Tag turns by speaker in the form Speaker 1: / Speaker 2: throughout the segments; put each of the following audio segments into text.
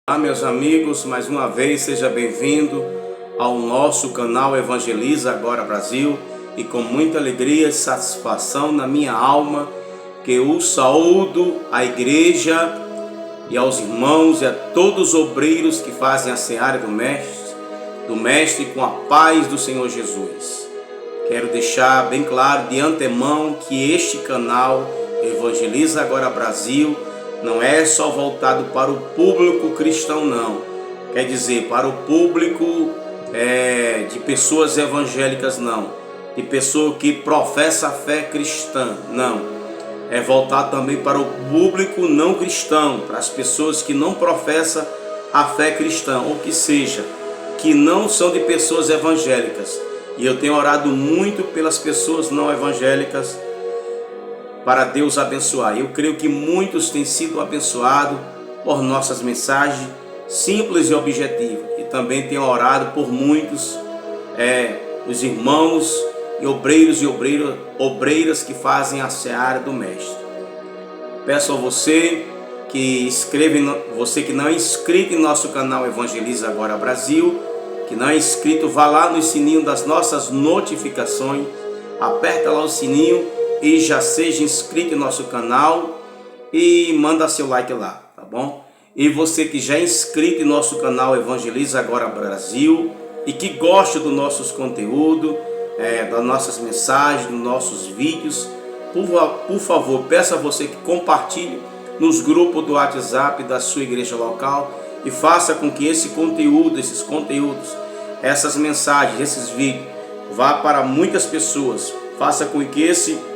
Speaker 1: Olá, meus amigos, mais uma vez seja bem-vindo ao nosso canal Evangeliza Agora Brasil, e com muita alegria e satisfação na minha alma que eu saúdo a igreja e aos irmãos e a todos os obreiros que fazem a seara do Mestre com a paz do Senhor Jesus. Quero deixar bem claro de antemão que este canal Evangeliza Agora Brasil não é só voltado para o público cristão, não. Quer dizer, para o público de pessoas evangélicas, não. De pessoa que professa a fé cristã, não. É voltado também para o público não cristão, para as pessoas que não professam a fé cristã, ou que seja, que não são de pessoas evangélicas. E eu tenho orado muito pelas pessoas não evangélicas, para Deus abençoar. Eu creio que muitos têm sido abençoados por nossas mensagens simples e objetivas. E também tenho orado por muitos os irmãos e obreiros e obreiras que fazem a seara do Mestre. Peço a você que você que não é inscrito em nosso canal Evangeliza Agora Brasil, que não é inscrito, vá lá no sininho das nossas notificações, aperta lá o sininho e já seja inscrito em nosso canal e manda seu like lá, tá bom? E você que já é inscrito em nosso canal Evangeliza Agora Brasil e que gosta dos nossos conteúdos, das nossas mensagens, dos nossos vídeos, por favor, peço a você que compartilhe nos grupos do WhatsApp da sua igreja local e faça com que esses conteúdos, essas mensagens, esses vídeos vá para muitas pessoas. Faça com que esse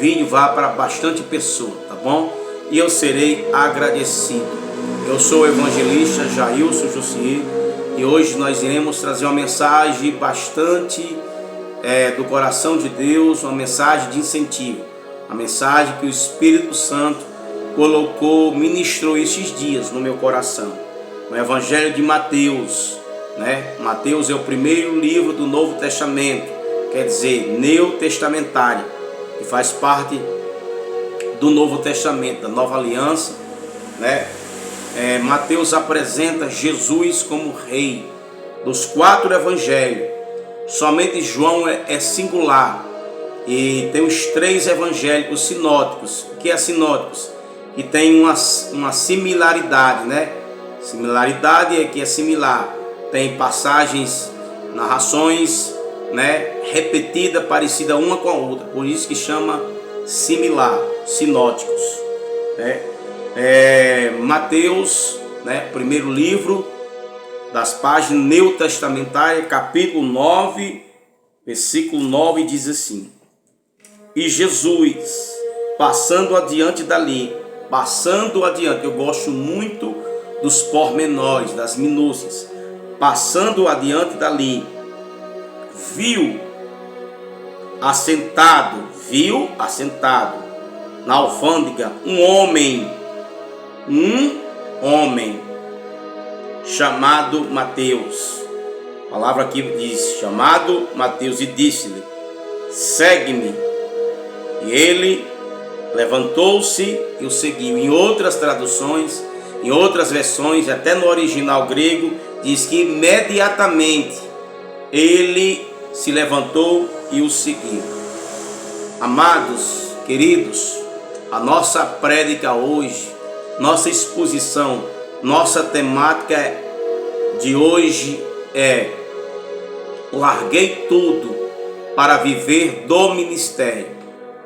Speaker 1: vídeo vá para bastante pessoa, tá bom? E eu serei agradecido. Eu sou o evangelista Jailson Jussier e hoje nós iremos trazer uma mensagem bastante do coração de Deus, uma mensagem de incentivo, uma mensagem que o Espírito Santo ministrou esses dias no meu coração. O Evangelho de Mateus, né? Mateus é o primeiro livro do Novo Testamento, quer dizer, neotestamentário, que faz parte do Novo Testamento, da Nova Aliança, né? Mateus apresenta Jesus como rei dos 4 evangelhos. Somente João é singular, e tem os 3 evangélicos sinóticos. O que é sinóticos? Que tem uma similaridade, né? Similaridade é que é similar, tem passagens, narrações, né, repetida, parecida uma com a outra, por isso que chama similar, sinóticos, né? Mateus, né, primeiro livro das páginas neotestamentárias, capítulo 9, versículo 9, diz assim: e Jesus, passando adiante, eu gosto muito dos pormenores, das minúcias, passando adiante dali, viu assentado na alfândega um homem chamado Mateus. A palavra aqui diz chamado Mateus, e disse-lhe: segue-me. E ele levantou-se e o seguiu. Em outras traduções, em outras versões, até no original grego, diz que imediatamente ele se levantou e o seguiu. Amados, queridos, a nossa prédica hoje, nossa exposição, nossa temática de hoje é: larguei tudo para viver do ministério.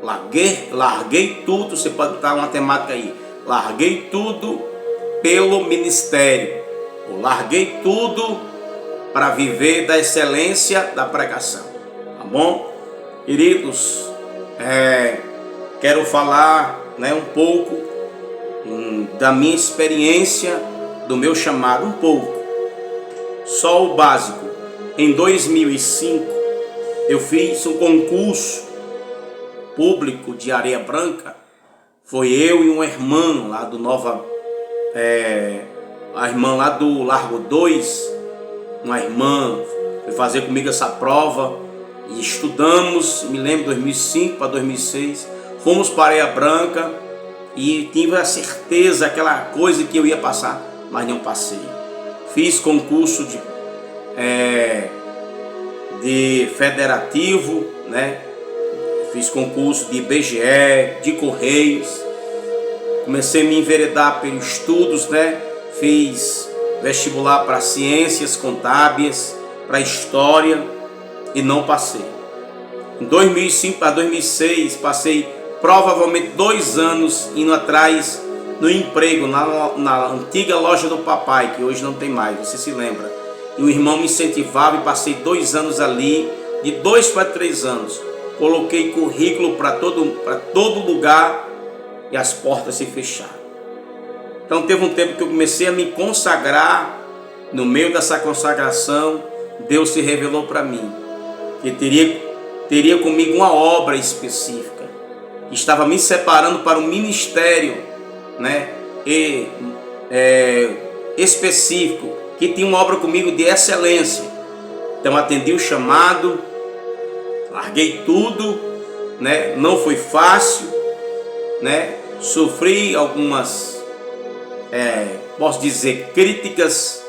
Speaker 1: Larguei tudo, você pode botar uma temática aí: larguei tudo pelo ministério, ou larguei tudo para viver da excelência da pregação, tá bom? Queridos, quero falar, né, um pouco da minha experiência, do meu chamado, um pouco, só o básico. Em 2005, eu fiz um concurso público de Areia Branca. Foi eu e uma irmã lá do a irmã lá do Largo 2, uma irmã foi fazer comigo essa prova e estudamos, me lembro, 2005 para 2006, fomos para Areia Branca e tive a certeza, aquela coisa que eu ia passar, mas não passei. Fiz concurso de federativo, né? Fiz concurso de IBGE, de Correios. Comecei a me enveredar pelos estudos, né? Fiz vestibular para ciências contábeis, para história e não passei. Em 2005 para 2006 passei provavelmente 2 anos indo atrás no emprego na antiga loja do papai, que hoje não tem mais, você se lembra? E o irmão me incentivava e passei 2 anos ali, de 2 para 3 anos. Coloquei currículo para todo lugar e as portas se fecharam. Então teve um tempo que eu comecei a me consagrar. No meio dessa consagração, Deus se revelou para mim que teria comigo uma obra específica, que estava me separando para um ministério, né, específico, que tinha uma obra comigo de excelência. Então atendi o chamado, larguei tudo, né? Não foi fácil, né? Sofri algumas, posso dizer, críticas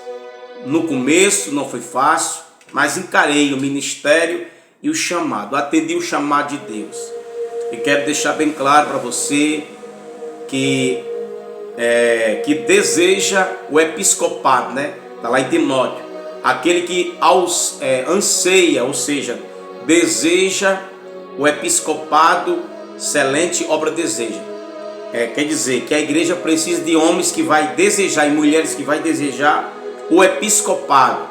Speaker 1: no começo, não foi fácil, mas encarei o ministério e o chamado, atendi o chamado de Deus. E quero deixar bem claro para você que deseja o episcopado, né? Está lá em Timóteo, aquele que anseia, ou seja, deseja o episcopado, excelente obra deseja. Quer dizer que a igreja precisa de homens que vai desejar e mulheres que vai desejar o episcopado.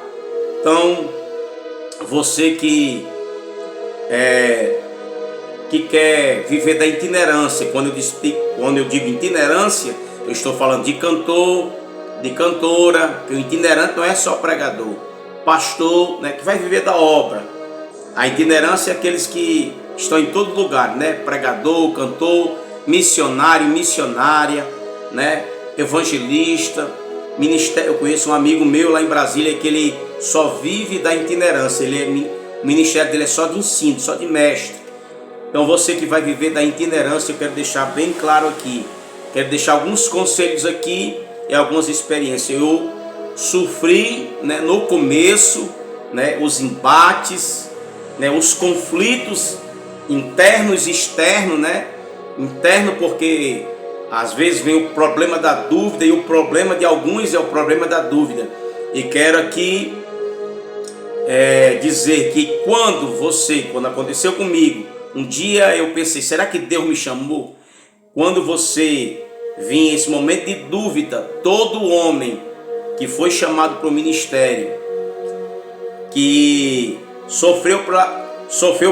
Speaker 1: Então, você que quer viver da itinerância, quando eu digo itinerância, eu estou falando de cantor, de cantora, que o itinerante não é só pregador, pastor, né, que vai viver da obra. A itinerância é aqueles que estão em todo lugar, né? Pregador, cantor, missionário, missionária, né? Evangelista, ministério. Eu conheço um amigo meu lá em Brasília que ele só vive da itinerância. O ministério dele é só de ensino, só de mestre. Então você que vai viver da itinerância, eu quero deixar bem claro aqui. Quero deixar alguns conselhos aqui e algumas experiências. Eu sofri, né, no começo, né, os embates, né, os conflitos internos e externos, né? Interno porque às vezes vem o problema da dúvida, e o problema de alguns é o problema da dúvida. E quero aqui dizer que quando aconteceu comigo, um dia eu pensei, será que Deus me chamou? Quando você vinha esse momento de dúvida, todo homem que foi chamado para o ministério, que sofreu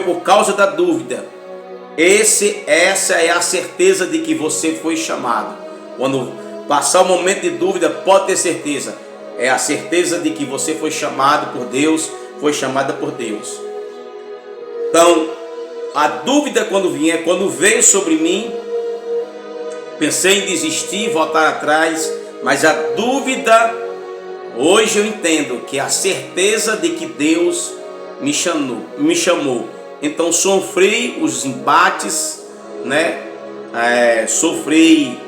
Speaker 1: por causa da dúvida, essa é a certeza de que você foi chamado. Quando passar o momento de dúvida, pode ter certeza, é a certeza de que você foi chamado por Deus, foi chamada por Deus. Então, a dúvida quando veio sobre mim, pensei em desistir, voltar atrás, mas a dúvida, hoje eu entendo que é a certeza de que Deus me chamou. Então sofri os embates, né? Sofri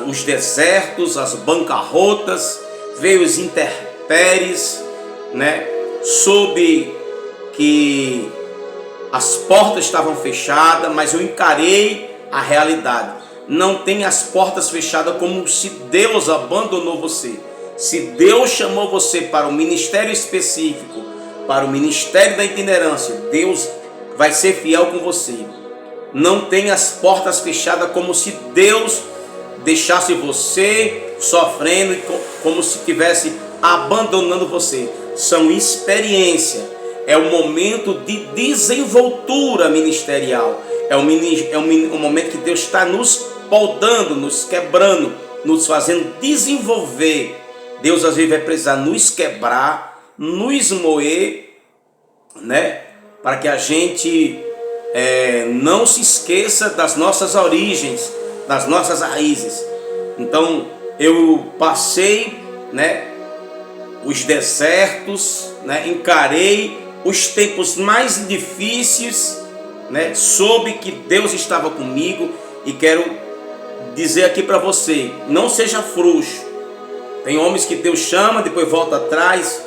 Speaker 1: os desertos, as bancarrotas, veio os intempéries, né? Soube que as portas estavam fechadas, mas eu encarei a realidade. Não tem as portas fechadas como se Deus abandonou você. Se Deus chamou você para um ministério específico, para o ministério da itinerância, Deus vai ser fiel com você. Não tem as portas fechadas como se Deus deixasse você sofrendo, como se estivesse abandonando você. São experiências. É um momento de desenvoltura ministerial. É um momento que Deus está nos podando, nos quebrando, nos fazendo desenvolver. Deus às vezes vai precisar nos quebrar, nos moer, né? Para que a gente não se esqueça das nossas origens, das nossas raízes. Então eu passei, né, os desertos, né, encarei os tempos mais difíceis, né, soube que Deus estava comigo, e quero dizer aqui para você, não seja frouxo. Tem homens que Deus chama, depois volta atrás.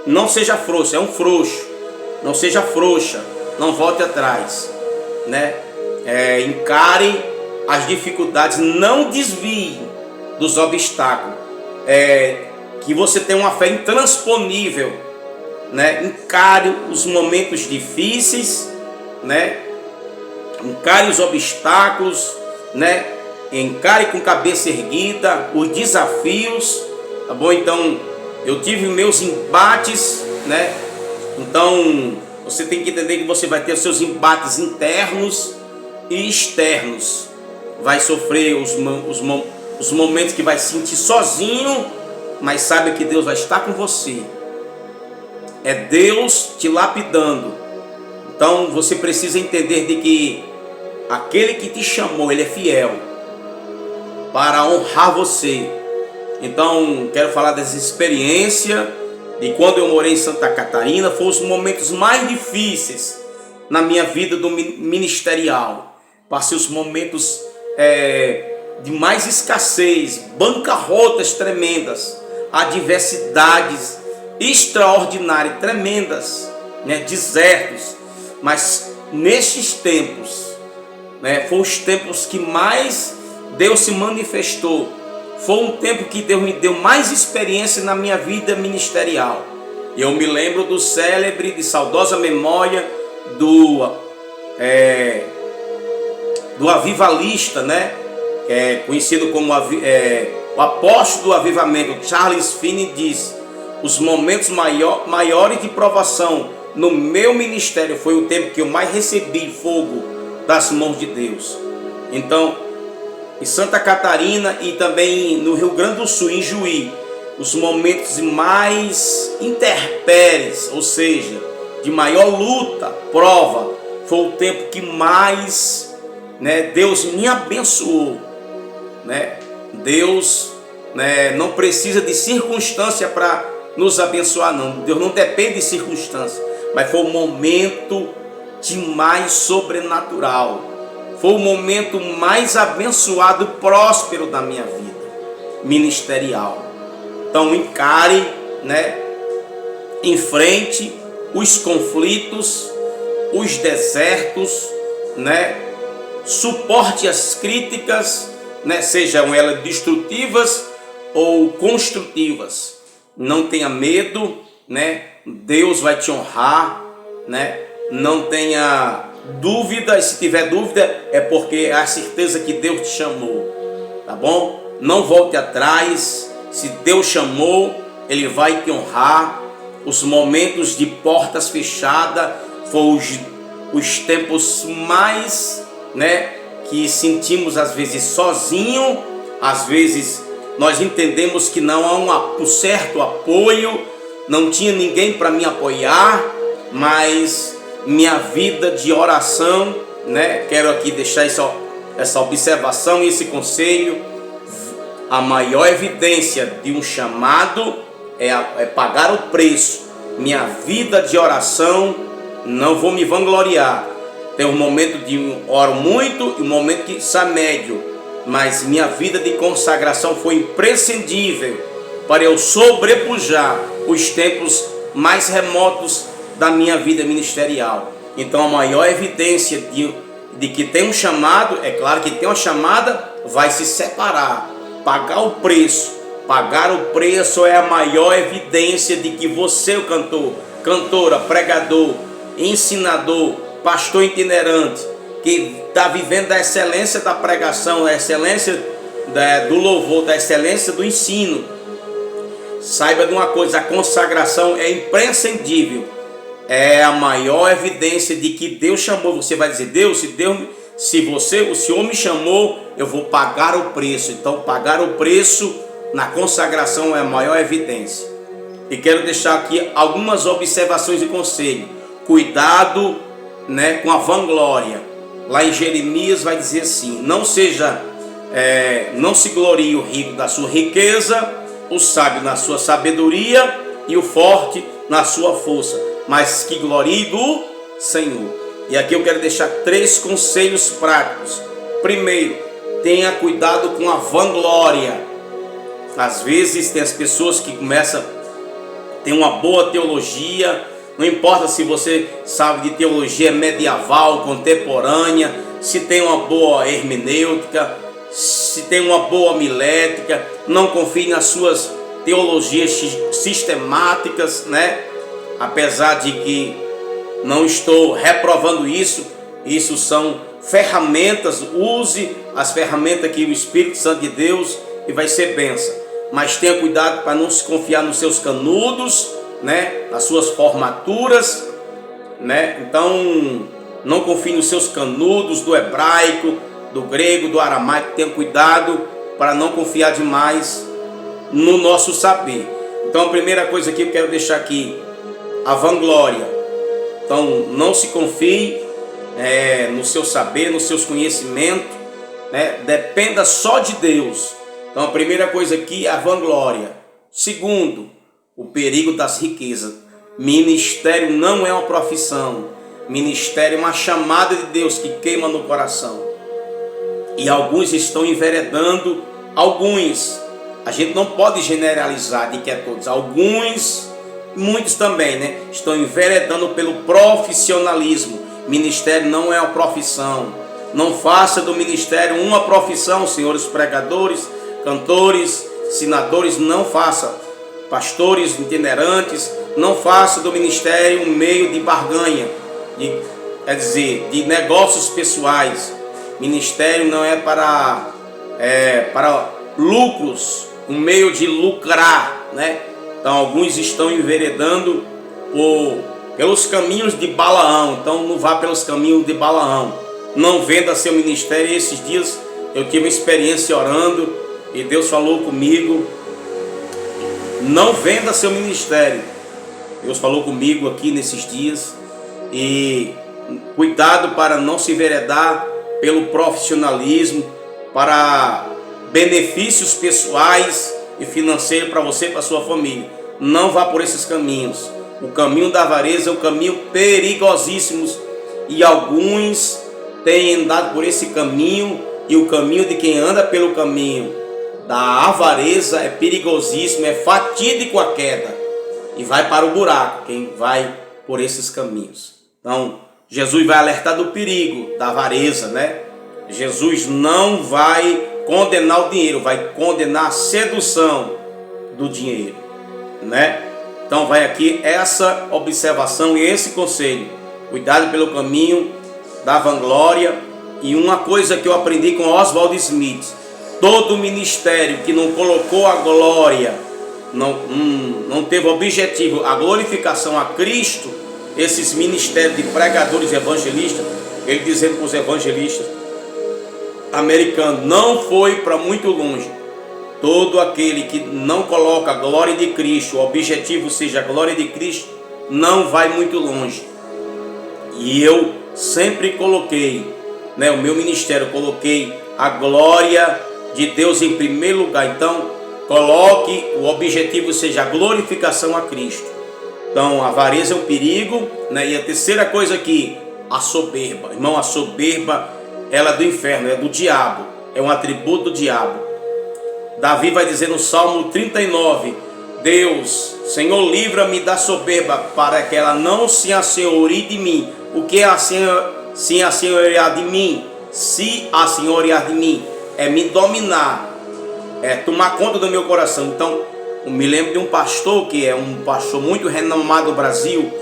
Speaker 1: Não seja frouxo, é um frouxo. Não seja frouxa, não volte atrás, né? Encare as dificuldades, não desvie dos obstáculos. Que você tenha uma fé intransponível, né? Encare os momentos difíceis, né? Encare os obstáculos, né? Encare com cabeça erguida os desafios, tá bom? Então, eu tive meus embates, né? Então, você tem que entender que você vai ter seus embates internos e externos. Vai sofrer os momentos que vai se sentir sozinho, mas sabe que Deus vai estar com você. É Deus te lapidando. Então, você precisa entender de que aquele que te chamou, ele é fiel para honrar você. Então, quero falar dessa experiência de quando eu morei em Santa Catarina. Foram os momentos mais difíceis na minha vida do ministerial. Passei os momentos de mais escassez, bancarrotas tremendas, adversidades extraordinárias, tremendas, né? Desertos. Mas nestes tempos, né, foram os tempos que mais Deus se manifestou. Foi um tempo que Deus me deu mais experiência na minha vida ministerial. Eu me lembro do célebre, de saudosa memória do avivalista, né? Conhecido como o apóstolo do avivamento, Charles Finney, diz: os momentos maiores de provação no meu ministério foi o tempo que eu mais recebi fogo das mãos de Deus. Então, em Santa Catarina e também no Rio Grande do Sul, em Juí, os momentos mais intempéries, ou seja, de maior luta, prova, foi o tempo que mais, né, Deus me abençoou, né? Deus, né, não precisa de circunstância para nos abençoar, não. Deus não depende de circunstância, mas foi o momento de mais sobrenatural. Foi o momento mais abençoado e próspero da minha vida ministerial. Então encare, né? Enfrente os conflitos, os desertos, né? Suporte as críticas, né? Sejam elas destrutivas ou construtivas. Não tenha medo, né? Deus vai te honrar, né? Não tenha dúvida, e se tiver dúvida é porque é a certeza que Deus te chamou, tá bom? Não volte atrás. Se Deus chamou, Ele vai te honrar. Os momentos de portas fechadas foram os tempos mais, né, que sentimos às vezes sozinho. Às vezes nós entendemos que não há um certo apoio, não tinha ninguém para me apoiar, mas minha vida de oração, né? Quero aqui deixar essa observação e esse conselho. A maior evidência de um chamado é pagar o preço. Minha vida de oração, não vou me vangloriar. Tem um momento de oro muito e um momento que está médio, mas minha vida de consagração foi imprescindível para eu sobrepujar os tempos mais remotos da minha vida ministerial. Então a maior evidência de que tem um chamado, é claro que tem uma chamada, vai se separar, pagar o preço. Pagar o preço é a maior evidência de que você, o cantor, cantora, pregador, ensinador, pastor itinerante, que está vivendo da excelência da pregação, da excelência do louvor, da excelência do ensino. Saiba de uma coisa, a consagração é imprescindível. É a maior evidência de que Deus chamou. Você vai dizer: Deus, se o Senhor me chamou, eu vou pagar o preço. Então pagar o preço na consagração é a maior evidência. E quero deixar aqui algumas observações e conselhos. Cuidado, né, com a vanglória. Lá em Jeremias vai dizer assim: não se glorie o rico da sua riqueza, o sábio na sua sabedoria e o forte na sua força, mas que glorie do Senhor. E aqui eu quero deixar 3 conselhos práticos. Primeiro, tenha cuidado com a vanglória. Às vezes tem as pessoas que começam a ter uma boa teologia, não importa se você sabe de teologia medieval, contemporânea, se tem uma boa hermenêutica, se tem uma boa homilética, não confie nas suas teologias sistemáticas, né? Apesar de que não estou reprovando isso, isso são ferramentas, use as ferramentas que o Espírito Santo de Deus e vai ser bênção. Mas tenha cuidado para não se confiar nos seus canudos, né? Nas suas formaturas, né? Então não confie nos seus canudos do hebraico, do grego, do aramaico. Tenha cuidado para não confiar demais no nosso saber. Então a primeira coisa que eu quero deixar aqui, a vanglória. Então não se confie no seu saber, nos seus conhecimentos, né? Dependa só de Deus. Então a primeira coisa aqui é a vanglória. Segundo, o perigo das riquezas. Ministério não é uma profissão. Ministério é uma chamada de Deus que queima no coração. E alguns estão enveredando, alguns, a gente não pode generalizar de que é todos, alguns, muitos também, né? Estão enveredando pelo profissionalismo. Ministério não é uma profissão. Não faça do ministério uma profissão, senhores pregadores, cantores, ensinadores, não faça. Pastores itinerantes, não faça do ministério um meio de barganha, quer dizer, de negócios pessoais. Ministério não é para lucros, um meio de lucrar, né? Então alguns estão enveredando pelos caminhos de Balaão. Então não vá pelos caminhos de Balaão. Não venda seu ministério. Esses dias eu tive uma experiência orando e Deus falou comigo: não venda seu ministério. Deus falou comigo aqui nesses dias. E cuidado para não se enveredar pelo profissionalismo, para benefícios pessoais e financeiros para você e para sua família. Não vá por esses caminhos. O caminho da avareza é um caminho perigosíssimo e alguns têm andado por esse caminho, e o caminho de quem anda pelo caminho da avareza é perigosíssimo, é fatídico a queda e vai para o buraco quem vai por esses caminhos. Então Jesus vai alertar do perigo da avareza, né? Jesus não vai condenar o dinheiro, vai condenar a sedução do dinheiro, né? Então vai aqui essa observação e esse conselho. Cuidado pelo caminho da vanglória. E uma coisa que eu aprendi com Oswald Smith: todo ministério que não colocou a glória, não teve objetivo a glorificação a Cristo, esses ministérios de pregadores evangelistas, ele dizendo para os evangelistas americanos, não foi para muito longe. Todo aquele que não coloca a glória de Cristo, o objetivo seja a glória de Cristo, não vai muito longe. E eu sempre coloquei, né, o meu ministério, coloquei a glória de Deus em primeiro lugar. Então coloque, o objetivo seja a glorificação a Cristo. Então a avareza é um perigo, né? E a terceira coisa aqui, a soberba. Irmão, a soberba, ela é do inferno, é do diabo, é um atributo do diabo. Davi vai dizer no Salmo 39, Deus, Senhor, livra-me da soberba, para que ela não se assenhorie de mim. O que é se assenhorear de mim? Se assenhorear de mim é me dominar, é tomar conta do meu coração. Então eu me lembro de um pastor, que é um pastor muito renomado no Brasil,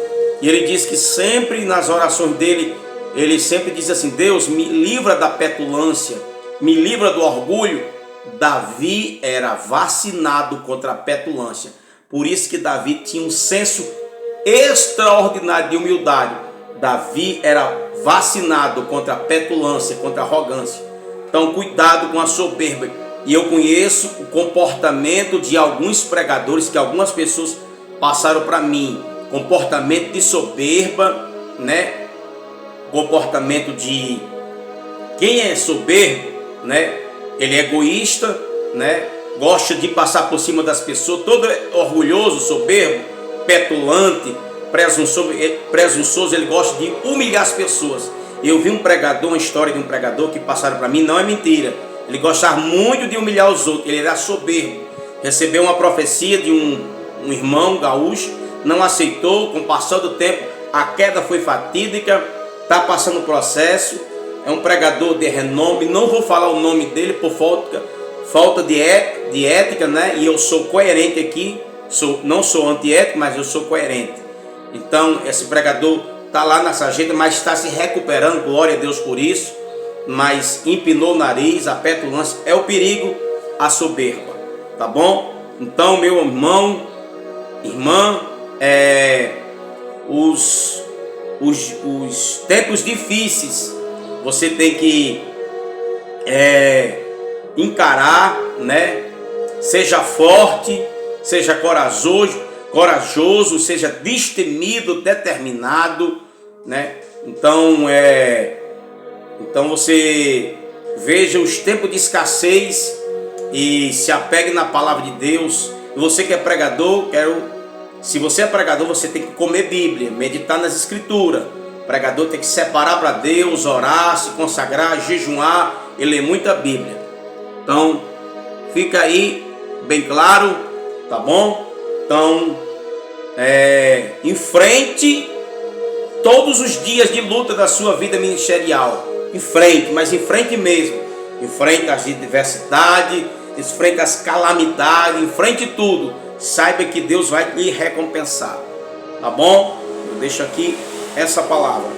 Speaker 1: e ele diz que sempre nas orações dele, ele sempre diz assim: Deus, me livra da petulância, me livra do orgulho. Davi era vacinado contra a petulância. Por isso que Davi tinha um senso extraordinário de humildade. Davi era vacinado contra a petulância, contra a arrogância. Então cuidado com a soberba. E eu conheço o comportamento de alguns pregadores, que algumas pessoas passaram para mim. Comportamento de soberba, né? Comportamento de quem é soberbo, né? Ele é egoísta, né? Gosta de passar por cima das pessoas, todo orgulhoso, soberbo, petulante, presunçoso, ele gosta de humilhar as pessoas. Eu vi um pregador, uma história de um pregador que passaram para mim, não é mentira. Ele gostava muito de humilhar os outros, ele era soberbo. Recebeu uma profecia de um irmão gaúcho, não aceitou, com o passar do tempo, a queda foi fatídica, está passando o processo, é um pregador de renome, não vou falar o nome dele por falta de ética, né? E eu sou coerente aqui, não sou antiético, mas eu sou coerente. Então, esse pregador está lá na sarjeta, mas está se recuperando, glória a Deus por isso, mas empinou o nariz, a petulância, é o perigo, a soberba, tá bom? Então, meu irmão, irmã, os tempos difíceis, você tem que encarar, né? Seja forte, seja corajoso, seja destemido, determinado, né? Então você veja os tempos de escassez e se apegue na palavra de Deus. E você que é pregador, se você é pregador, você tem que comer Bíblia, meditar nas Escrituras. O pregador tem que separar para Deus, orar, se consagrar, jejuar e ler muita Bíblia. Então, fica aí bem claro, tá bom? Então, enfrente todos os dias de luta da sua vida ministerial. Enfrente, mas enfrente mesmo. Enfrente as adversidades, enfrente as calamidades, enfrente tudo. Saiba que Deus vai lhe recompensar. Tá bom? Eu deixo aqui essa palavra.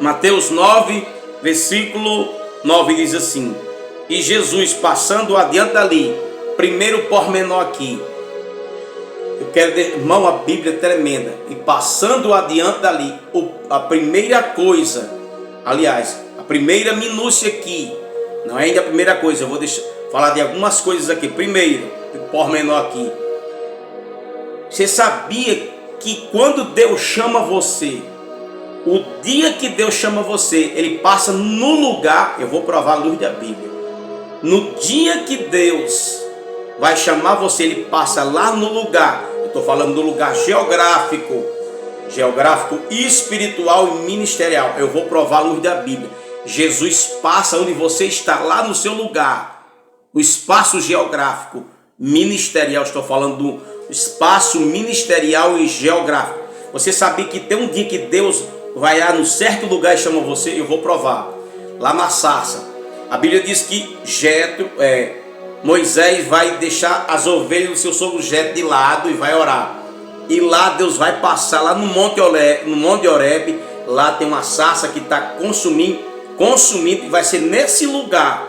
Speaker 1: Mateus 9, versículo 9 diz assim: E Jesus, passando adiante dali, primeiro pormenor aqui, eu quero, irmão, a Bíblia é tremenda. E passando adiante dali, a primeira coisa, aliás, a primeira minúcia aqui, não é ainda a primeira coisa, eu vou falar de algumas coisas aqui. Primeiro, pormenor aqui. Você sabia que quando Deus chama você, o dia que Deus chama você, Ele passa no lugar, eu vou provar a luz da Bíblia. No dia que Deus vai chamar você, Ele passa lá no lugar. Eu estou falando do lugar geográfico, espiritual e ministerial. Eu vou provar a luz da Bíblia. Jesus passa onde você está, lá no seu lugar, o espaço geográfico, ministerial. Estou falando do espaço ministerial e geográfico. Você sabia que tem um dia que Deus vai lá no certo lugar e chama você? Eu vou provar. Lá na sarça, a Bíblia diz que Moisés vai deixar as ovelhas do seu sogro Jetro de lado e vai orar. E lá Deus vai passar, lá no Monte Horebe, lá tem uma sarça que está consumindo, e vai ser nesse lugar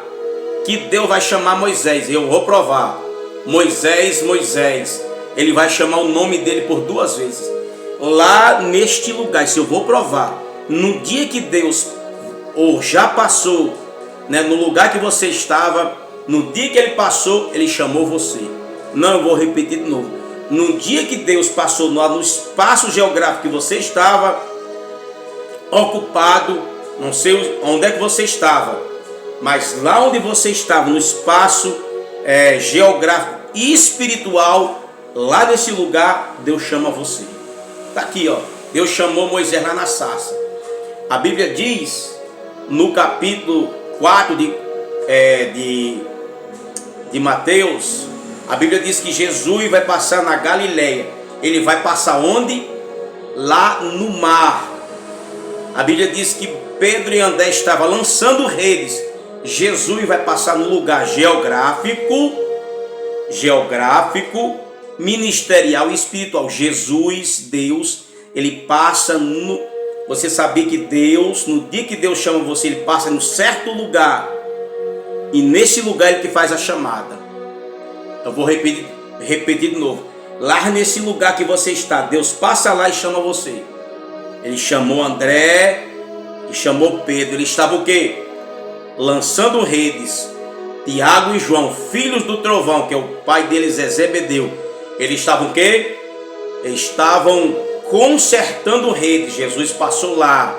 Speaker 1: que Deus vai chamar Moisés. Eu vou provar. Moisés, Ele vai chamar o nome dele por 2 vezes. Lá neste lugar, isso eu vou provar. No dia que Deus já passou, né, no lugar que você estava, no dia que Ele passou, Ele chamou você. Não, eu vou repetir de novo. No dia que Deus passou no espaço geográfico que você estava ocupado, não sei onde é que você estava, mas lá onde você estava, no espaço geográfico e espiritual, lá nesse lugar, Deus chama você. Está aqui, ó. Deus chamou Moisés lá na sarça. A Bíblia diz, no capítulo 4 de Mateus, a Bíblia diz que Jesus vai passar na Galileia. Ele vai passar onde? Lá no mar. A Bíblia diz que Pedro e André estavam lançando redes. Jesus vai passar no lugar geográfico, ministerial e espiritual. Jesus, Deus, Ele passa no... Você sabia que Deus, no dia que Deus chama você, Ele passa no certo lugar. E nesse lugar Ele que faz a chamada. Eu vou repetir de novo. Lá nesse lugar que você está, Deus passa lá e chama você. Ele chamou André e chamou Pedro. Ele estava o quê? Lançando redes. Tiago e João, filhos do trovão, que é o pai deles é Zebedeu. Eles estavam o quê? Estavam consertando redes. Jesus passou lá.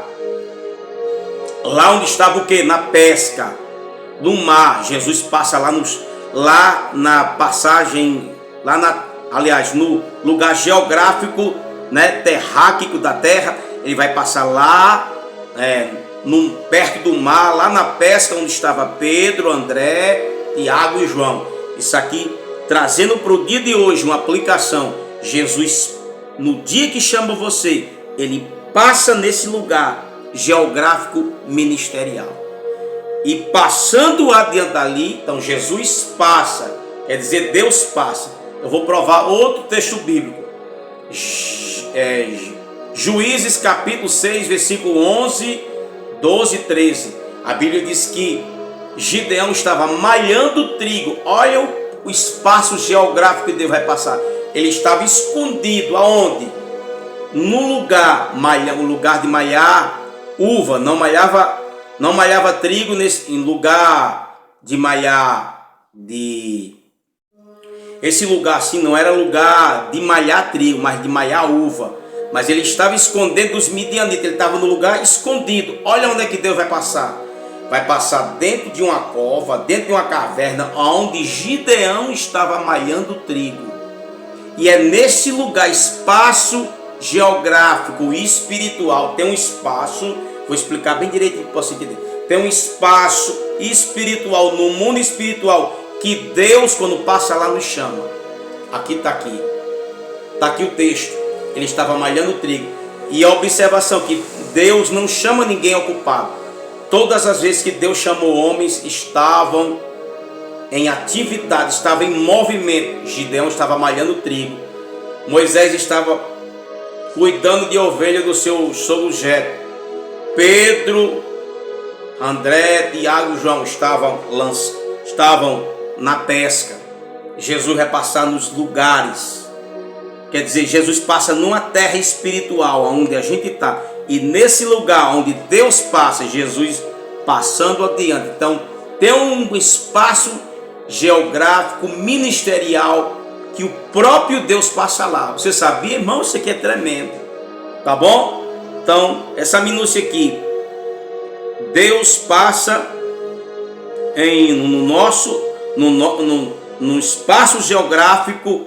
Speaker 1: Lá onde estava o quê? Na pesca, no mar. Jesus passa lá na passagem, aliás, no lugar geográfico, né, terráqueo da terra. Ele vai passar lá perto do mar, lá na pesca onde estava Pedro, André, Tiago e João. Isso aqui trazendo para o dia de hoje uma aplicação. Jesus, no dia que chama você, ele passa nesse lugar geográfico ministerial. E passando adiante dali, então Jesus passa, quer dizer, Deus passa. Eu vou provar outro texto bíblico. Juízes capítulo 6, versículo 11, 12 e 13. A Bíblia diz que Gideão estava malhando trigo. Olha o espaço geográfico que Deus vai passar. Ele estava escondido aonde? No lugar, o lugar de malhar uva. Não malhava trigo em lugar de malhar esse lugar assim não era lugar de malhar trigo, mas de malhar uva. Mas ele estava escondendo dos midianitas, ele estava no lugar escondido. Olha onde é que Deus vai passar. Vai passar dentro de uma cova, dentro de uma caverna, onde Gideão estava malhando trigo. E é nesse lugar, espaço geográfico e espiritual, tem um espaço, vou explicar bem direitinho para você entender. Tem um espaço espiritual, no mundo espiritual, que Deus, quando passa lá, nos chama. Está aqui o texto. Ele estava malhando trigo. E a observação que Deus não chama ninguém ocupado. Todas as vezes que Deus chamou homens, estavam em atividade, estavam em movimento. Gideão estava malhando trigo. Moisés estava cuidando de ovelha do seu sogro Jetro. Pedro, André, Tiago e João estavam na pesca. Jesus vai passar nos lugares. Quer dizer, Jesus passa numa terra espiritual, onde a gente está. E nesse lugar onde Deus passa, Jesus passando adiante. Então, tem um espaço geográfico, ministerial, que o próprio Deus passa lá. Você sabia, irmão? Isso aqui é tremendo. Tá bom? Então, essa minúcia aqui. Deus passa no espaço geográfico,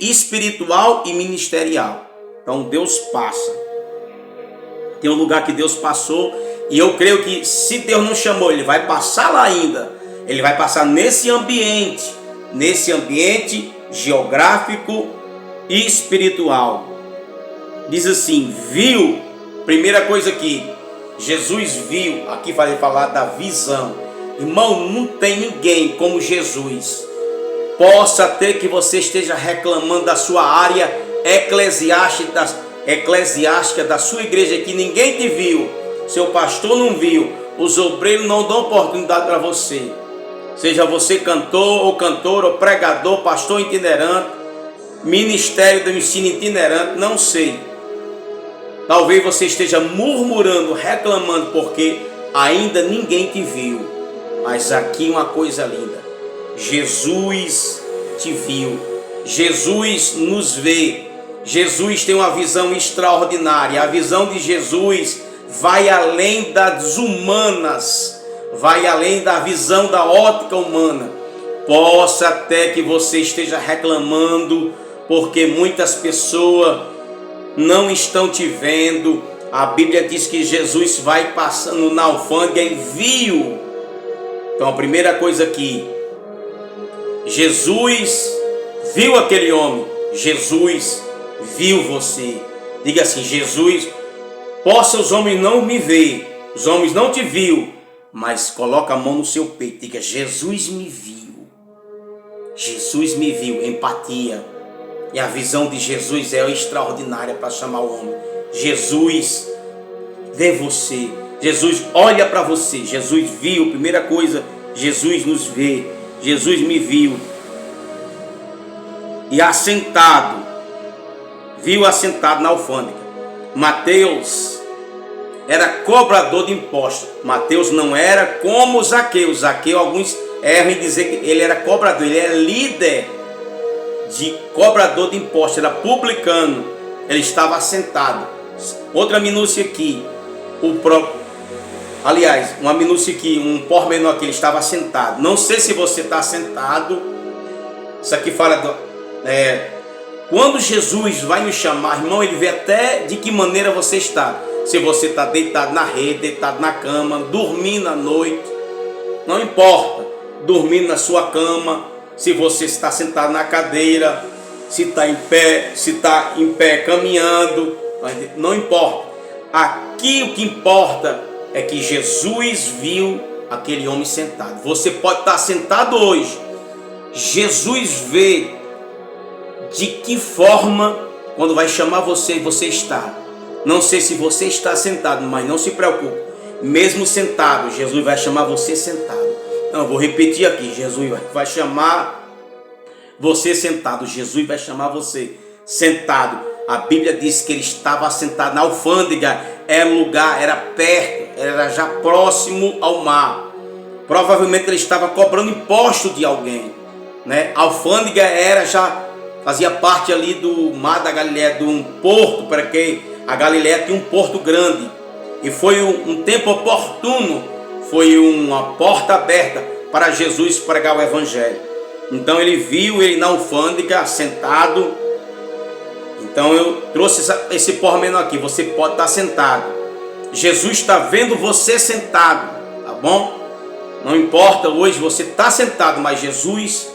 Speaker 1: espiritual e ministerial. Então Deus passa. Tem um lugar que Deus passou. E eu creio que se Deus não chamou, Ele vai passar lá ainda. Ele vai passar nesse ambiente geográfico e espiritual. Diz assim, viu. Primeira coisa aqui, Jesus viu. Aqui vai falar da visão. Irmão, não tem ninguém como Jesus. Possa ter que você esteja reclamando da sua área eclesiástica da sua igreja, que ninguém te viu, seu pastor não viu, os obreiros não dão oportunidade para você. Seja você cantor ou cantora, ou pregador, pastor itinerante, ministério do ensino itinerante, não sei. Talvez você esteja murmurando, reclamando, porque ainda ninguém te viu. Mas aqui uma coisa linda. Jesus te viu. Jesus nos vê. Jesus tem uma visão extraordinária. A visão de Jesus vai além das humanas. Vai além da visão da ótica humana. Possa até que você esteja reclamando, porque muitas pessoas não estão te vendo. A Bíblia diz que Jesus vai passando na alfândega e viu. Então a primeira coisa aqui, Jesus viu aquele homem. Jesus viu você. Diga assim, Jesus, possa os homens não me ver, os homens não te viu, mas coloca a mão no seu peito, diga, Jesus me viu. Jesus me viu, empatia. E a visão de Jesus é extraordinária para chamar o homem. Jesus vê você. Jesus olha para você. Jesus viu. Primeira coisa, Jesus nos vê. Jesus me viu. E assentado. Viu assentado na alfândega. Mateus era cobrador de impostos. Mateus não era como Zaqueu. Zaqueu, alguns erram em dizer que ele era cobrador. Ele era líder de cobrador de impostos. Era publicano. Ele estava assentado. Outra minúcia aqui. Uma minúcia aqui. Um pormenor aqui. Ele estava assentado. Não sei se você está sentado. Isso aqui fala quando Jesus vai nos chamar, irmão, Ele vê até de que maneira você está. se você está deitado na rede, deitado na cama, dormindo à noite, não importa, dormindo na sua cama, se você está sentado na cadeira, se está em pé caminhando, não importa. Aqui o que importa é que Jesus viu aquele homem sentado. Você pode estar sentado hoje, Jesus vê de que forma, quando vai chamar você, você está. Não sei se você está sentado, mas não se preocupe. Mesmo sentado, Jesus vai chamar você sentado. Não, vou repetir aqui. Jesus vai chamar você sentado. Jesus vai chamar você sentado. A Bíblia diz que ele estava sentado na alfândega. Era lugar, era perto, era já próximo ao mar. Provavelmente ele estava cobrando imposto de alguém, né? A alfândega fazia parte ali do mar da Galileia, de um porto, para que a Galileia tinha um porto grande. E foi um tempo oportuno, foi uma porta aberta para Jesus pregar o Evangelho. Então ele viu ele na alfândega, sentado. Então eu trouxe esse pormenor aqui, você pode estar sentado. Jesus está vendo você sentado, tá bom? Não importa, hoje você está sentado, mas Jesus...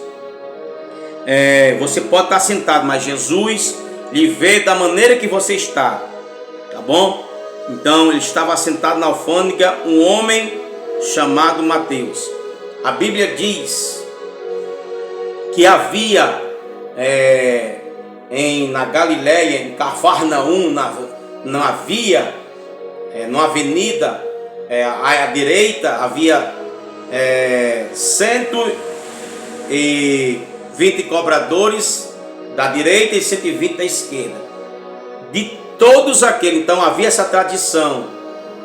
Speaker 1: você pode estar sentado, mas Jesus lhe vê da maneira que você está, tá bom? Então ele estava sentado na alfândega, um homem chamado Mateus. A Bíblia diz que havia na Galileia, em Cafarnaum, numa avenida à direita, havia 120 cobradores da direita e 120 da esquerda. De todos aqueles, então havia essa tradição,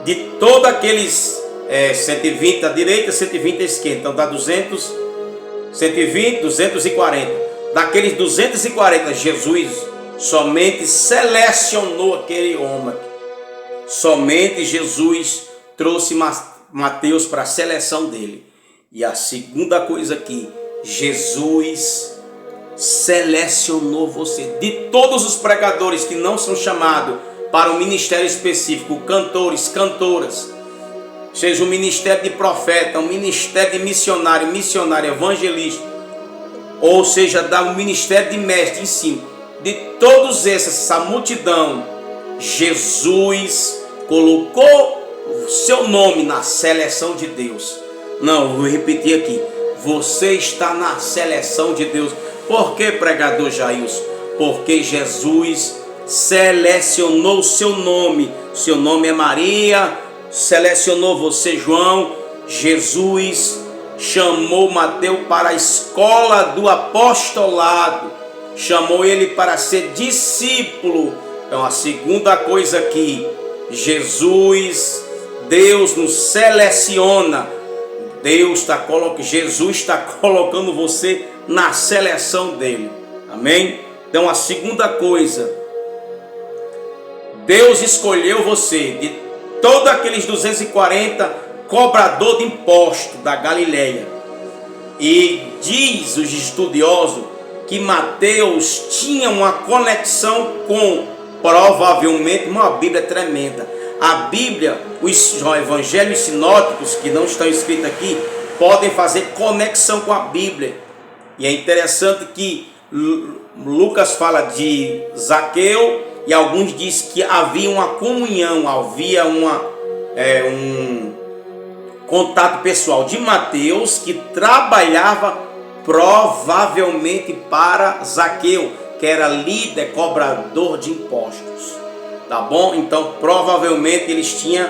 Speaker 1: de todos aqueles 120 da direita e 120 da esquerda, então dá 200, 120, 240. Daqueles 240, Jesus somente selecionou aquele homem. Somente Jesus trouxe Mateus para a seleção dele. E a segunda coisa aqui, Jesus selecionou você. De todos os pregadores que não são chamados para um ministério específico, cantores, cantoras, seja um ministério de profeta, um ministério de missionário, evangelista, ou seja, um ministério de mestre, ensino, de todos esses, essa multidão, Jesus colocou o seu nome na seleção de Deus. Não, vou repetir aqui, você está na seleção de Deus. Por que, pregador Jailson? Porque Jesus selecionou o seu nome. Seu nome é Maria, selecionou você, João. Jesus chamou Mateus para a escola do apostolado, chamou ele para ser discípulo. Então a segunda coisa aqui, Deus nos seleciona. Jesus está colocando você na seleção dele. Amém? Então a segunda coisa, Deus escolheu você de todos aqueles 240 cobrador de imposto da Galileia. E diz os estudiosos que Mateus tinha uma conexão com, provavelmente, uma Bíblia tremenda. A Bíblia, os evangelhos sinóticos que não estão escritos aqui, podem fazer conexão com a Bíblia. E é interessante que Lucas fala de Zaqueu e alguns dizem que havia uma comunhão, havia um contato pessoal de Mateus, que trabalhava provavelmente para Zaqueu, que era líder, cobrador de impostos. Tá bom? Então provavelmente eles tinham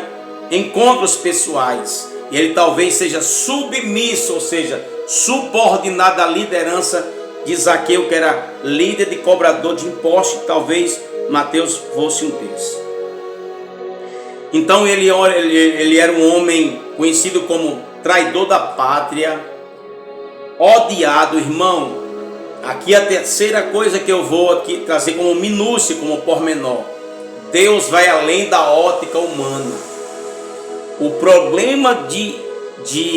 Speaker 1: encontros pessoais. E ele talvez seja submisso, ou seja, subordinado à liderança de Zaqueu, que era líder de cobrador de impostos. Talvez Mateus fosse um desses. Então ele era um homem conhecido como traidor da pátria, odiado. Irmão, aqui a terceira coisa que eu vou aqui trazer como minúcia, como pormenor. Deus vai além da ótica humana. O problema de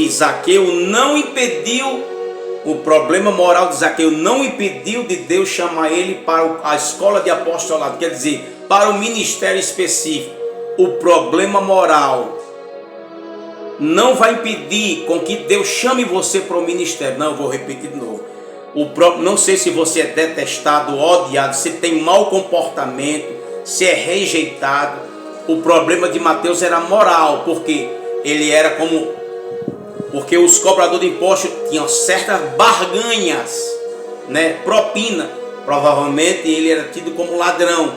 Speaker 1: Zaqueu não impediu, o problema moral de Zaqueu não impediu de Deus chamar ele para a escola de apostolado, quer dizer, para o ministério específico. o problema moral não vai impedir com que Deus chame você para o ministério. Não, eu vou repetir de novo. Não sei se você é detestado, odiado, se tem mau comportamento, se é rejeitado. O problema de Mateus era moral, porque ele era porque os cobradores de impostos tinham certas barganhas, né? Propina. Provavelmente ele era tido como ladrão.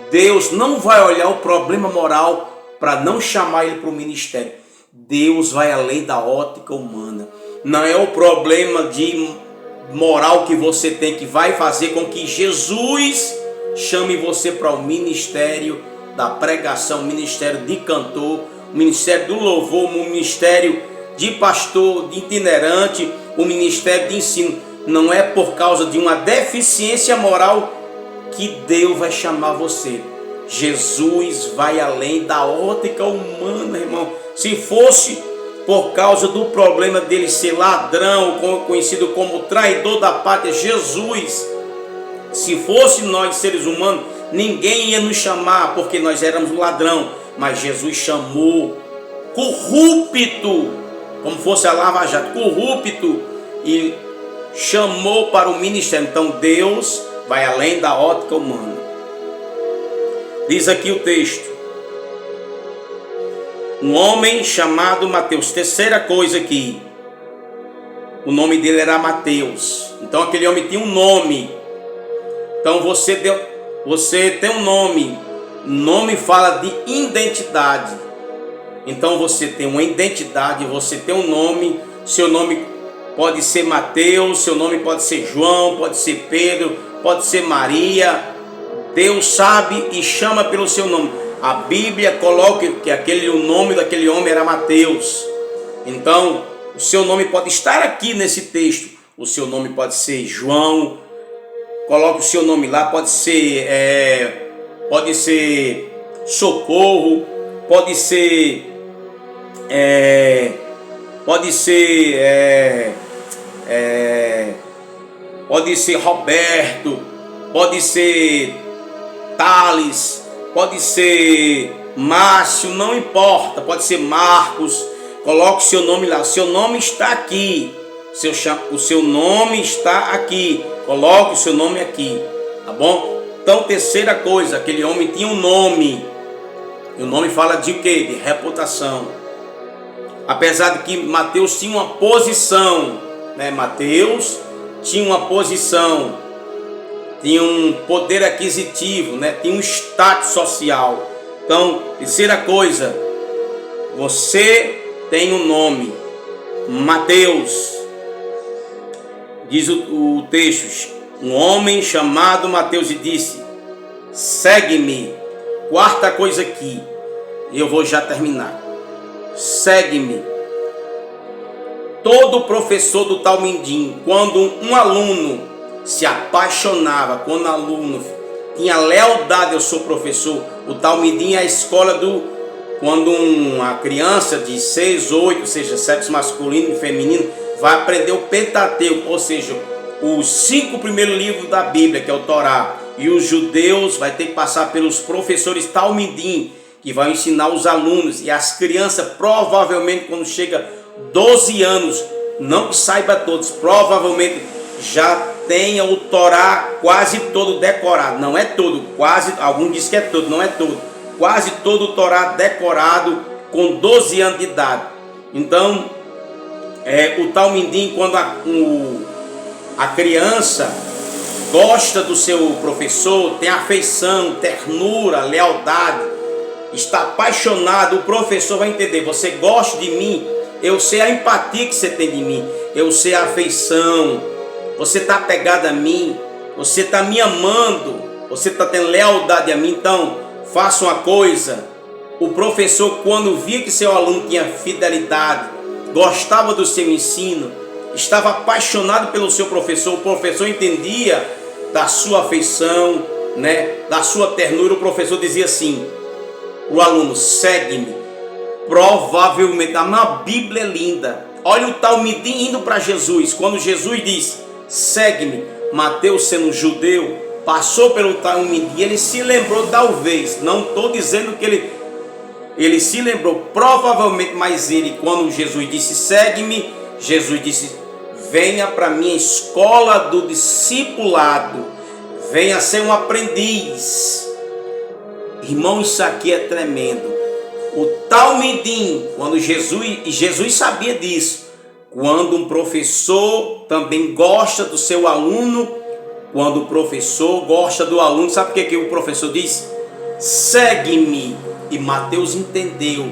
Speaker 1: Deus não vai olhar o problema moral para não chamar ele para o ministério. Deus vai além da ótica humana. Não é o problema de moral que você tem que vai fazer com que Jesus chame você para o ministério da pregação, o ministério de cantor, o ministério do louvor, o ministério de pastor, de itinerante, o ministério de ensino. Não é por causa de uma deficiência moral que Deus vai chamar você. Jesus vai além da ótica humana, irmão. Se fosse por causa do problema dele ser ladrão, conhecido como traidor da pátria, Jesus, se fosse nós seres humanos, ninguém ia nos chamar porque nós éramos ladrão. Mas Jesus chamou corrupto, como fosse a Lava Jato, corrupto, e chamou para o ministério. Então Deus vai além da ótica humana. Diz aqui o texto: um homem chamado Mateus. Terceira coisa aqui, o nome dele era Mateus. Então aquele homem tinha um nome. Então você tem um nome. Nome fala de identidade. Então você tem uma identidade, você tem um nome. Seu nome pode ser Mateus, seu nome pode ser João, pode ser Pedro, pode ser Maria. Deus sabe e chama pelo seu nome. A Bíblia coloca que o nome daquele homem era Mateus. Então, o seu nome pode estar aqui nesse texto. O seu nome pode ser João. Coloque o seu nome lá. Pode ser Socorro. Pode ser Roberto. Pode ser Thales, pode ser Márcio, não importa, pode ser Marcos. Coloque o seu nome lá, o seu nome está aqui, o seu nome está aqui, coloque o seu nome aqui, tá bom? Então, terceira coisa, aquele homem tinha um nome, e o nome fala de quê? De reputação. Apesar de que Mateus tinha uma posição, né? Mateus tinha uma posição, tinha um poder aquisitivo, né? Tinha um status social. Então, terceira coisa, você tem um nome, Mateus. Diz o texto: um homem chamado Mateus, e disse: segue-me. Quarta coisa aqui, e eu vou já terminar. Segue-me. Todo professor do Talmidim, quando um aluno se apaixonava, quando o aluno tinha lealdade ao seu professor, o Talmidim é a escola quando uma criança de 6, 8, ou seja, sexo masculino e feminino, vai aprender o Pentateuco, ou seja, os 5 primeiros livros da Bíblia, que é o Torá. E os judeus vai ter que passar pelos professores Talmidim, que vão ensinar os alunos. E as crianças, provavelmente, quando chega 12 anos, não que saiba todos, provavelmente já tenha o Torá quase todo decorado. Não é todo, quase, alguns dizem que é todo, não é todo. Quase todo o Torá decorado com 12 anos de idade. Então, o Talmidim, quando a criança gosta do seu professor, tem afeição, ternura, lealdade, está apaixonado, o professor vai entender: você gosta de mim, eu sei a empatia que você tem de mim, eu sei a afeição, você está apegado a mim, você está me amando, você está tendo lealdade a mim. Então, faça uma coisa. O professor, quando via que seu aluno tinha fidelidade, gostava do seu ensino, estava apaixonado pelo seu professor, o professor entendia da sua afeição, né, da sua ternura. O professor dizia assim: o aluno, segue-me. Provavelmente, a Bíblia é linda. Olha o Talmidim indo para Jesus. Quando Jesus disse: segue-me, Mateus, sendo judeu, passou pelo Talmidim, ele se lembrou, talvez, não estou dizendo que ele ele se lembrou, provavelmente, mas ele, quando Jesus disse, segue-me, Jesus disse, venha para minha escola do discipulado, venha ser um aprendiz. Irmão, isso aqui é tremendo. O talmidim, quando Jesus sabia disso, quando um professor também gosta do seu aluno, quando o professor gosta do aluno, sabe o que o professor diz? Segue-me. E Mateus entendeu.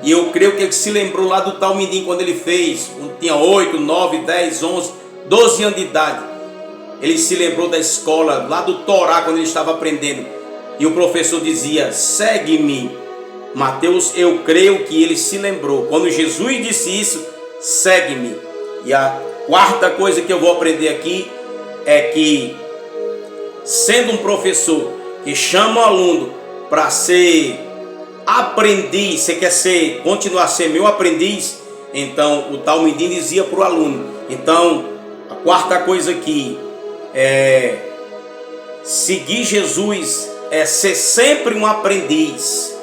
Speaker 1: E eu creio que ele se lembrou lá do talmidim quando ele fez, quando tinha 8, 9, 10, 11, 12 anos de idade. Ele se lembrou da escola, lá do Torá, quando ele estava aprendendo. E o professor dizia, segue-me. Mateus, eu creio que ele se lembrou. Quando Jesus disse isso, segue-me. E a quarta coisa que eu vou aprender aqui é que, sendo um professor que chama o aluno para ser aprendiz, você quer continuar a ser meu aprendiz, então o talmidim dizia para o aluno. Então, a quarta coisa aqui é seguir Jesus, é ser sempre um aprendiz.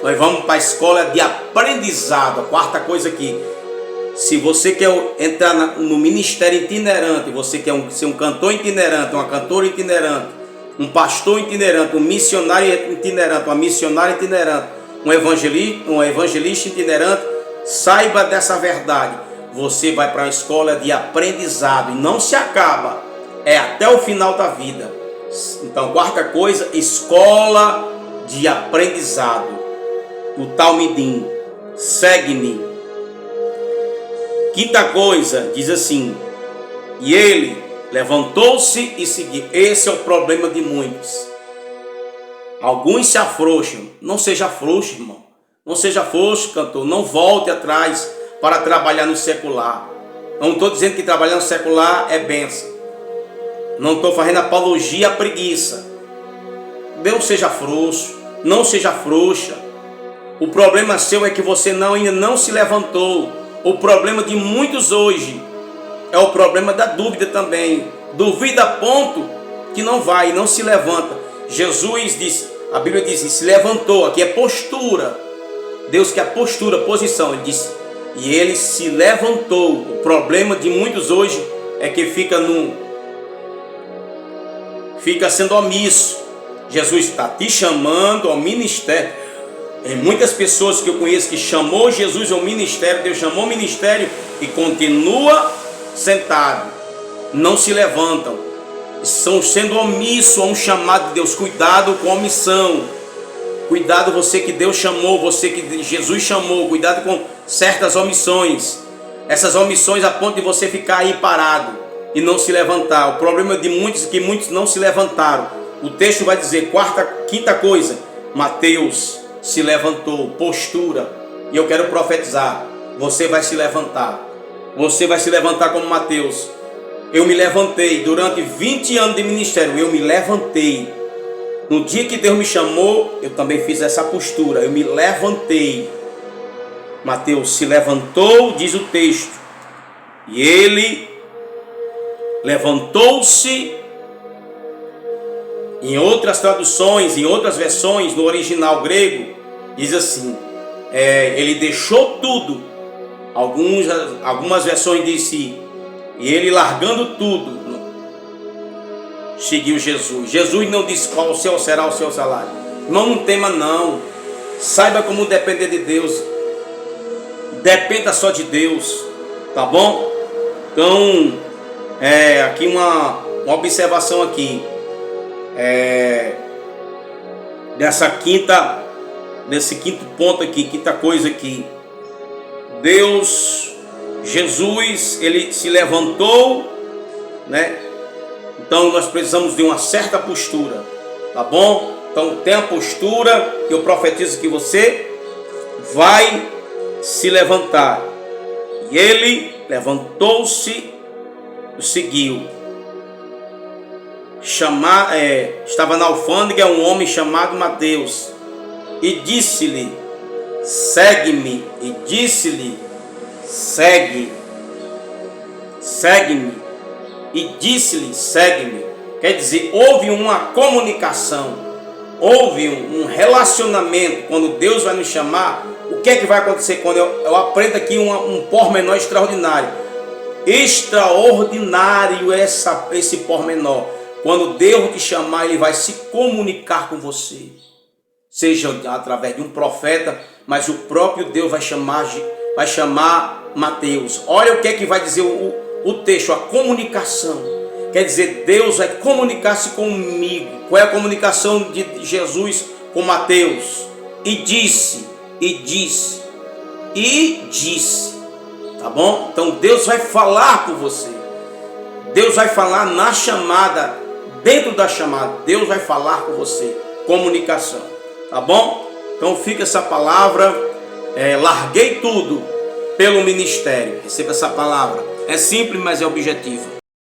Speaker 1: Nós vamos para a escola de aprendizado. A quarta coisa aqui, se você quer entrar no ministério itinerante, você quer ser um cantor itinerante, uma cantora itinerante, um pastor itinerante, um missionário itinerante, uma missionária itinerante, um evangelista itinerante, saiba dessa verdade. Você vai para a escola de aprendizado e não se acaba, é até o final da vida. Então, quarta coisa, escola de aprendizado. O talmidim, segue-me. Quinta coisa, diz assim, e ele levantou-se e seguiu. Esse é o problema de muitos. Alguns se afrouxam. Não seja frouxo, irmão. Não seja frouxo, cantor. Não volte atrás para trabalhar no secular. Não estou dizendo que trabalhar no secular é bênção. Não estou fazendo apologia à preguiça. Não seja frouxo. Não seja frouxa. O problema seu é que você ainda não se levantou. O problema de muitos hoje é o problema da dúvida também. Duvida a ponto que não se levanta. Jesus disse, a Bíblia diz, se levantou, aqui é postura. Deus quer postura, posição. Ele disse, e ele se levantou. O problema de muitos hoje é que fica sendo omisso. Jesus está te chamando ao ministério. Tem muitas pessoas que eu conheço que chamou Jesus ao ministério, Deus chamou o ministério e continua sentado, não se levantam, estão sendo omissos a um chamado de Deus. Cuidado com a omissão, cuidado você que Deus chamou, você que Jesus chamou, cuidado com certas omissões, essas omissões a ponto de você ficar aí parado e não se levantar. O problema de muitos é que muitos não se levantaram. O texto vai dizer, quinta coisa, Mateus se levantou, postura. E eu quero profetizar, você vai se levantar. Você vai se levantar como Mateus. Eu me levantei durante 20 anos de ministério. Eu me levantei. No dia que Deus me chamou, eu também fiz essa postura. Eu me levantei. Mateus se levantou, diz o texto. E ele levantou-se. Em outras traduções, em outras versões, no original grego, diz assim, ele deixou tudo. Algumas versões dizem, e ele largando tudo, seguiu Jesus. Jesus não disse qual será o seu salário. Irmão, não tema não. Saiba como depender de Deus. Dependa só de Deus, tá bom? Então, aqui uma observação aqui. Nesse quinto ponto aqui, quinta coisa aqui, Jesus, ele se levantou, né? Então nós precisamos de uma certa postura, tá bom? Então tem a postura que eu profetizo que você vai se levantar. E ele levantou-se e seguiu. Estava na alfândega um homem chamado Mateus e disse-lhe, segue-me. E disse-lhe, segue-me. E disse-lhe, segue-me. Quer dizer, houve uma comunicação. houve um relacionamento, quando Deus vai nos chamar, o que é que vai acontecer? Quando eu aprendo aqui um pormenor extraordinário. Extraordinário esse pormenor. Quando Deus te chamar, Ele vai se comunicar com você. Seja através de um profeta, mas o próprio Deus vai chamar Mateus. Olha o que é que vai dizer o texto, a comunicação. Quer dizer, Deus vai comunicar-se comigo. Qual é a comunicação de Jesus com Mateus? E disse. Tá bom? Então Deus vai falar com você. Deus vai falar na chamada, dentro da chamada. Deus vai falar com você. Comunicação. Tá bom? Então fica essa palavra. Larguei tudo pelo ministério. Receba essa palavra. É simples, mas é objetiva.